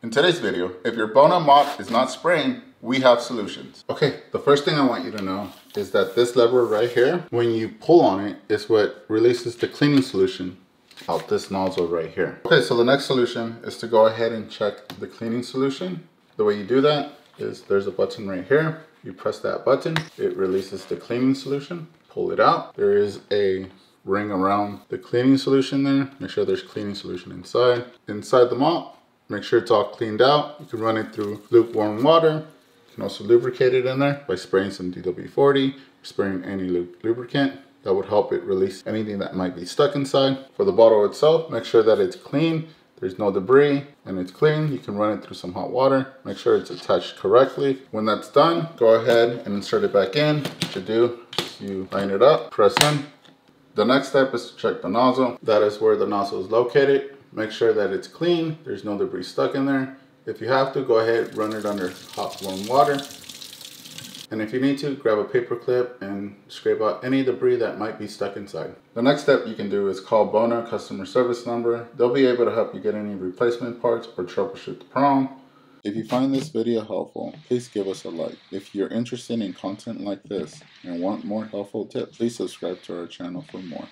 In today's video, if your Bona Mop is not spraying, we have solutions. Okay, the first thing I want you to know is that this lever right here, when you pull on it, is what releases the cleaning solution out this nozzle right here. Okay, so the next solution is to go ahead and check the cleaning solution. The way you do that is there's a button right here. You press that button, it releases the cleaning solution. Pull it out. There is a ring around the cleaning solution there. Make sure there's cleaning solution inside. Inside the mop, make sure it's all cleaned out. You can run it through lukewarm water. You can also lubricate it in there by spraying some DW40, spraying any lubricant. That would help it release anything that might be stuck inside. For the bottle itself, make sure that it's clean. There's no debris and it's clean. You can run it through some hot water. Make sure it's attached correctly. When that's done, go ahead and insert it back in. What you do is you line it up, press in. The next step is to check the nozzle. That is where the nozzle is located. Make sure that it's clean. There's no debris stuck in there. If you have to, go ahead, run it under hot warm water. And if you need to, grab a paper clip and scrape out any debris that might be stuck inside. The next step you can do is call Bona customer service number. They'll be able to help you get any replacement parts or troubleshoot the problem. If you find this video helpful, please give us a like. If you're interested in content like this and want more helpful tips, please subscribe to our channel for more.